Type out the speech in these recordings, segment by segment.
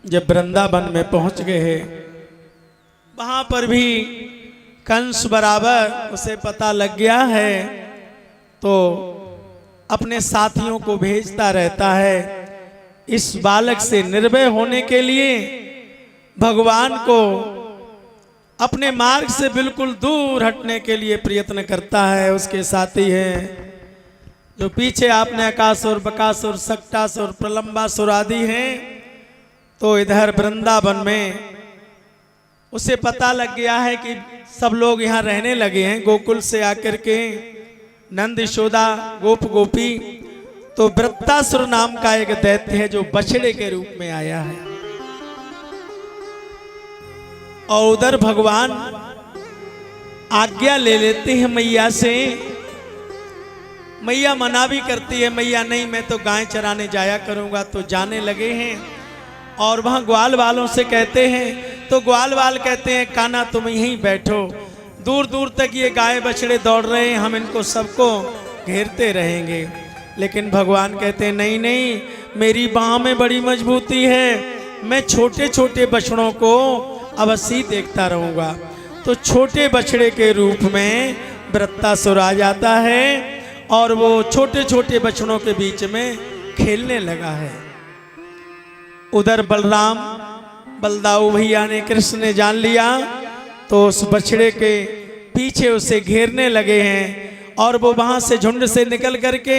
जब वृंदावन में पहुंच गए हैं, वहां पर भी कंस बराबर उसे पता लग गया है, तो अपने साथियों को भेजता रहता है इस बालक से निर्भय होने के लिए, भगवान को अपने मार्ग से बिल्कुल दूर हटने के लिए प्रयत्न करता है। उसके साथी हैं जो पीछे आपने अकासुर, बकासुर, सक्टासुर, प्रलंबासुर आदि हैं। तो इधर वृंदावन में उसे पता लग गया है कि सब लोग यहाँ रहने लगे हैं, गोकुल से आकर के नंद यशोदा गोप गोपी। तो वृत्तासुर नाम का एक दैत्य है जो बछड़े के रूप में आया है, और उधर भगवान आज्ञा ले लेते हैं मैया से। मैया मना भी करती है, मैया नहीं मैं तो गाय चराने जाया करूंगा। तो जाने लगे हैं और वहां ग्वाल वालों से कहते हैं, तो ग्वाल वाल कहते हैं कान्हा तुम यहीं बैठो, दूर दूर तक ये गाय बछड़े दौड़ रहे हैं, हम इनको सबको घेरते रहेंगे। लेकिन भगवान कहते हैं नहीं नहीं, मेरी बाह में बड़ी मजबूती है, मैं छोटे छोटे बछड़ों को अवश्य देखता रहूंगा। तो छोटे बछड़े के रूप में वृत्तासुर आ जाता है और वो छोटे छोटे बछड़ों के बीच में खेलने लगा है। उधर बलराम बलदाऊ भैया ने, कृष्ण ने जान लिया, तो उस बछड़े के पीछे उसे घेरने लगे हैं और वो वहां से झुंड से निकल करके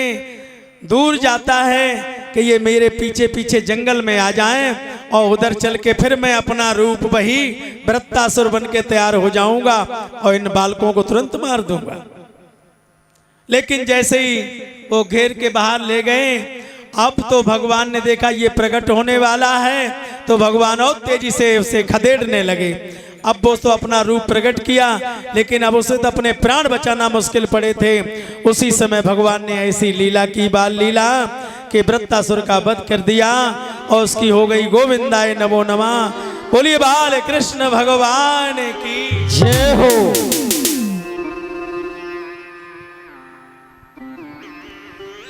दूर जाता है कि ये मेरे पीछे पीछे जंगल में आ जाएं और उधर चल के फिर मैं अपना रूप वही वृत्तासुर बन के तैयार हो जाऊंगा और इन बालकों को तुरंत मार दूंगा। लेकिन जैसे ही वो घेर के बाहर ले गए, अब तो भगवान ने देखा ये प्रकट होने वाला है, तो भगवान और तेजी से उसे खदेड़ने लगे। अब वो तो अपना रूप प्रकट किया, लेकिन अब उसे तो अपने प्राण बचाना मुश्किल पड़े थे। उसी समय भगवान ने ऐसी लीला की, बाल लीला, कि वृत्तासुर का वध कर दिया और उसकी हो गई गोविंदाय नमो नमः। बोलिए बाल कृष्ण भगवान की जय हो।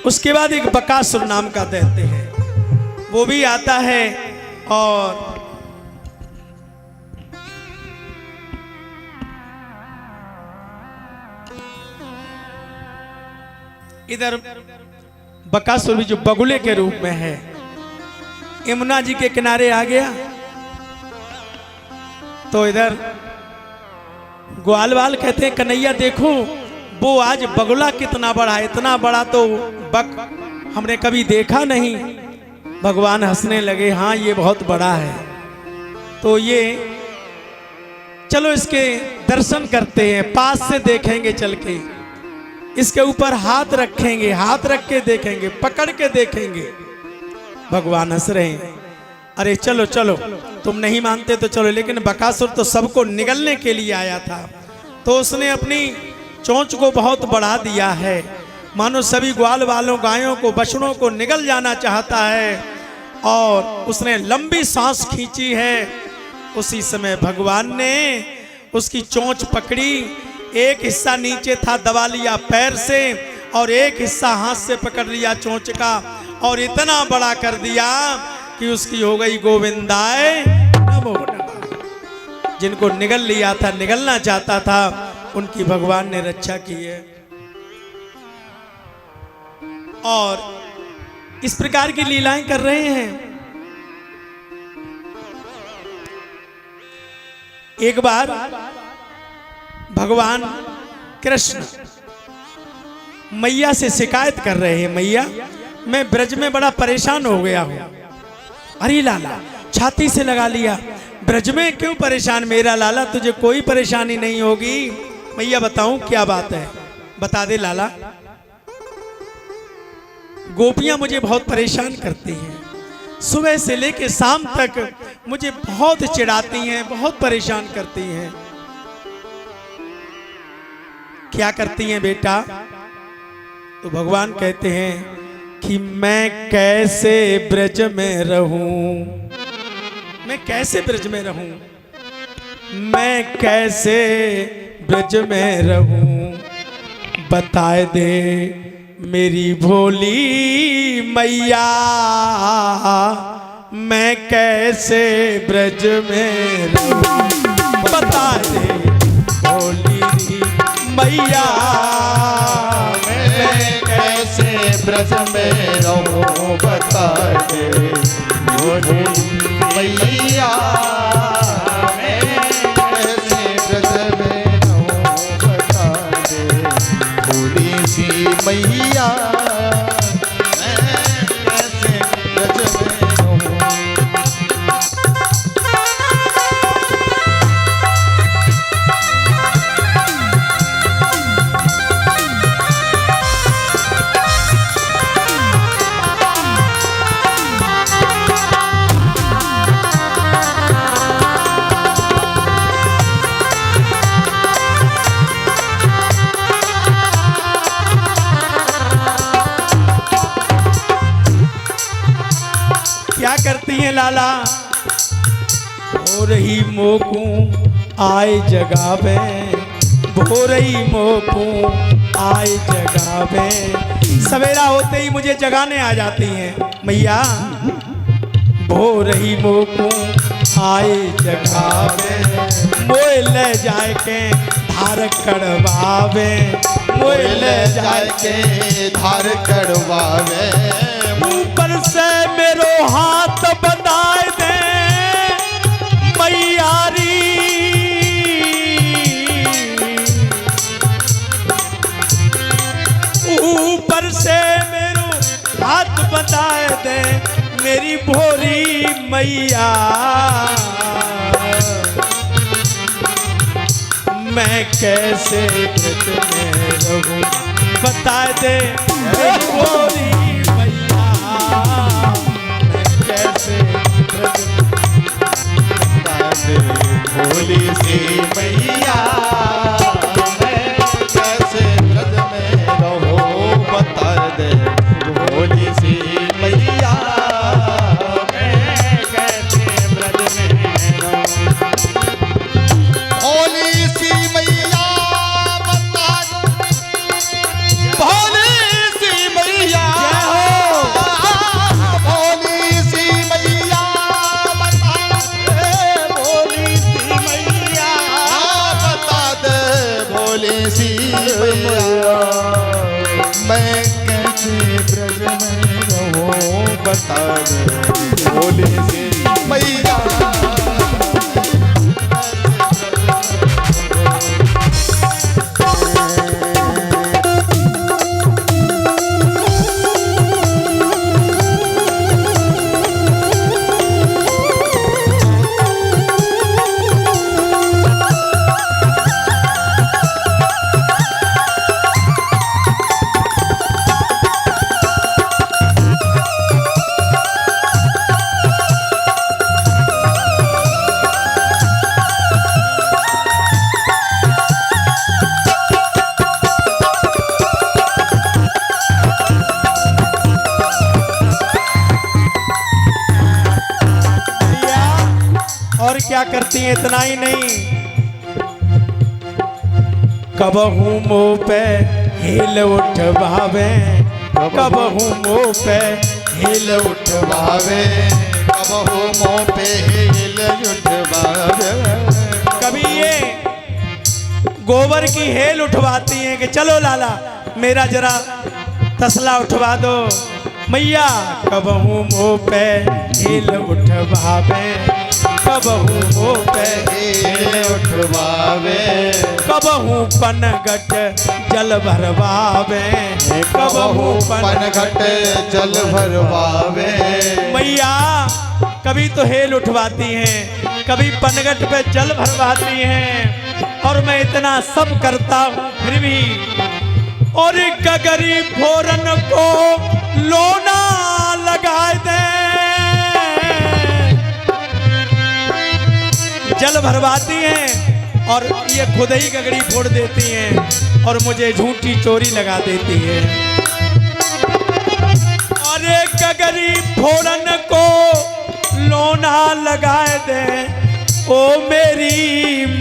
उसके बाद एक बकासुर नाम का दैत्य है, वो भी आता है और इधर बकासुर भी जो बगुले के रूप में है, यमुना जी के किनारे आ गया। तो इधर ग्वालवाल कहते हैं कन्हैया देखो वो आज बगुला कितना बड़ा है, इतना बड़ा तो बक हमने कभी देखा नहीं। भगवान हंसने लगे, हाँ ये बहुत बड़ा है। तो ये चलो इसके दर्शन करते हैं, पास से देखेंगे, चल के इसके ऊपर हाथ रखेंगे, हाथ रख के देखेंगे, पकड़ के देखेंगे। भगवान हंस रहे हैं, अरे चलो चलो, तुम नहीं मानते तो चलो। लेकिन बकासुर तो सबको निगलने के लिए आया था, तो उसने अपनी चोंच को बहुत बढ़ा दिया है, मानो सभी ग्वाल वालों, गायों को, बछड़ों को निगल जाना चाहता है, और उसने लंबी सांस खींची है। उसी समय भगवान ने उसकी चोंच पकड़ी, एक हिस्सा नीचे था दबा लिया पैर से, और एक हिस्सा हाथ से पकड़ लिया चोंच का, और इतना बड़ा कर दिया कि उसकी हो गई गोविंदाय नमो नमः। जिनको निगल लिया था, निगलना चाहता था, उनकी भगवान ने रक्षा की है। और इस प्रकार की लीलाएं कर रहे हैं। एक बार भगवान कृष्ण मैया से शिकायत कर रहे हैं, मैया मैं ब्रज में बड़ा परेशान हो गया हूं। अरे लाला, छाती से लगा लिया, ब्रज में क्यों परेशान मेरा लाला, तुझे कोई परेशानी नहीं होगी। मैया बताऊं क्या बात है, बता दे लाला। गोपियां मुझे बहुत परेशान करती हैं, सुबह से लेकर शाम तक मुझे बहुत चिढ़ाती हैं, बहुत परेशान करती हैं। क्या करती हैं बेटा? तो भगवान कहते हैं कि मैं कैसे ब्रज में रहूं, मैं कैसे ब्रज में रहूं, मैं कैसे ब्रज में रहूं, बताए दे मेरी भोली मैया, मैं कैसे ब्रज में रहूं, बता दे भोली मैया। मैं कैसे ब्रज में रहूं, बता दे भोली मैया। मैं कैसे ब्रज में रहूं, बता दे भोली सी मैया। मैं कैसे ब्रज में रहूं। क्या करती हैं लाला? हो रही मोकू आए जगावे, हो रही मोकू आए जगावे। सवेरा होते ही मुझे जगाने आ जाती हैं मैया। हो रही मोकू आए जगावे, मोए ले जाए के धार कड़वावे, मोए ले जाए के धार कड़वावे। ऊपर से मेरो हाथ बंधाए दे मैयारी। ऊपर से मेरो हाथ बंधाए दे मेरी भोरी मैया। मैं कैसे व्रत में रहूं, बता दे मेरी भोरी मैया। मैं कैसे व्रत में, भोली सी मैया। मैं कैसे ब्रज में रहूं, बता दे भोली सी मैया। मैं कैसे ब्रज में रहूं। भोली सी मैया बता दे, भोली सी मैया। भोली सी मैया बता दे, भोली सी मैया। बता दे भोली सी मैया। मैं कैसे ब्रज में रहूं, बता दे भोली सी मैया। और क्या करती हैं? इतना ही नहीं, कबहू मुँह पे हिल उठवावे, कबहू मुँह पे हिल उठवावे। कबहू मुँह पे हिल उठवावे। कभी ये गोबर की हेल उठवाती हैं कि चलो लाला मेरा जरा तसला उठवा दो मैया। कबहू मुँह पे हिल उठवावे, कबहू मुँह पे हिल उठवावे। कबहू पनघट जल भरवावे, कबहू पनघट जल भरवावे। मैया कभी तो हेल उठवाती हैं, कभी पनघट पे जल भरवाती हैं। और मैं इतना सब करता हूँ फिर भी, और गगरी फोरन को लोना लगाए दे। जल भरवाती हैं और ये खुद ही गगरी फोड़ देती हैं और मुझे झूठी चोरी लगा देती है। अरे गगरी फोरन को लोना लगाए दे ओ मेरी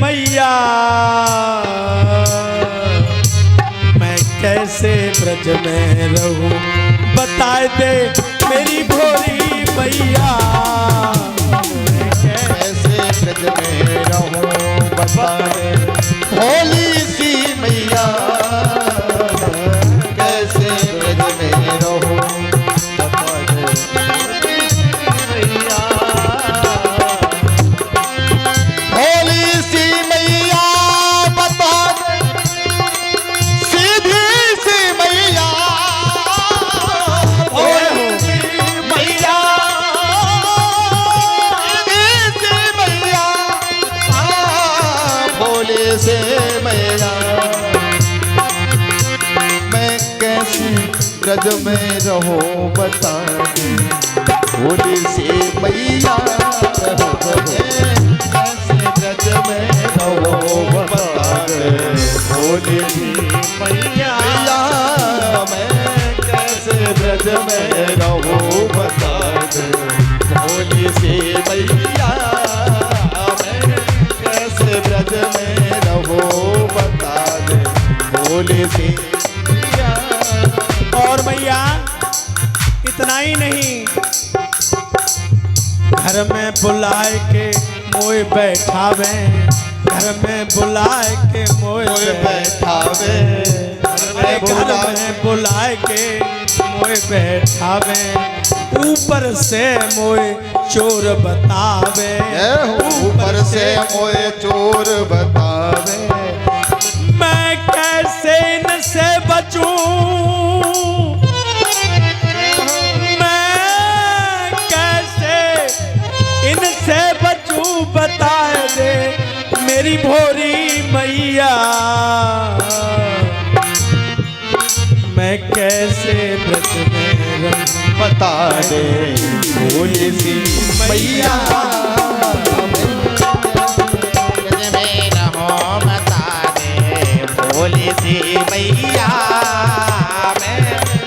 मैया। मैं कैसे ब्रज में रहूं, बताए दे मेरी भोरी मैया कैसे ब्रज में रहूं बता दे भोली सी मैया कैसे ब्रज में रहूं बता दे मैया भोली सी मैया बता दे सीधी सी मैया भोली सी मैया भोले से मैया मैं कैसे ब्रज में रहूं बता दे भोले से मैया कैसे ब्रज में रहूं बता दे भोले सी मैया मैं कैसे ब्रज में रहूं बता दे भोले से मैया कैसे ब्रज में रहो बता दे भोले से और मैया इतना ही नहीं, घर में बुलाए के मोए बैठावे, घर में बुलाए के मोए बैठावे घर में बुलाए के मोए बैठावे, ऊपर से मोए चोर बतावे, ऊपर से मोए चोर बतावे मैं कैसे इनसे बचूं, मैं कैसे इनसे बचूं बताए दे मेरी भोरी मैया, मैं कैसे ब्रज में रहूं बता दे भोले सी मैया भोली सी मैया मैं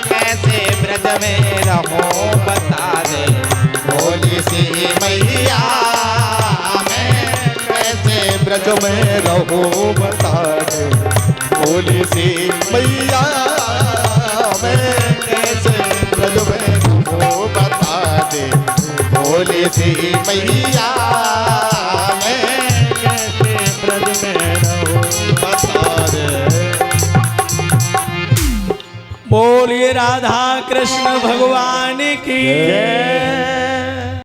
कैसे ब्रज में रहूं बता दे भोले सी मैया मैं कैसे ब्रज में रहूं बता दे भोले सी मैया मैं कैसे ब्रज में रहूं बता दे भोले सी मैया मैं कैसे ब्रज में रहूं बता दे। बोलिए राधा कृष्ण भगवान की जय।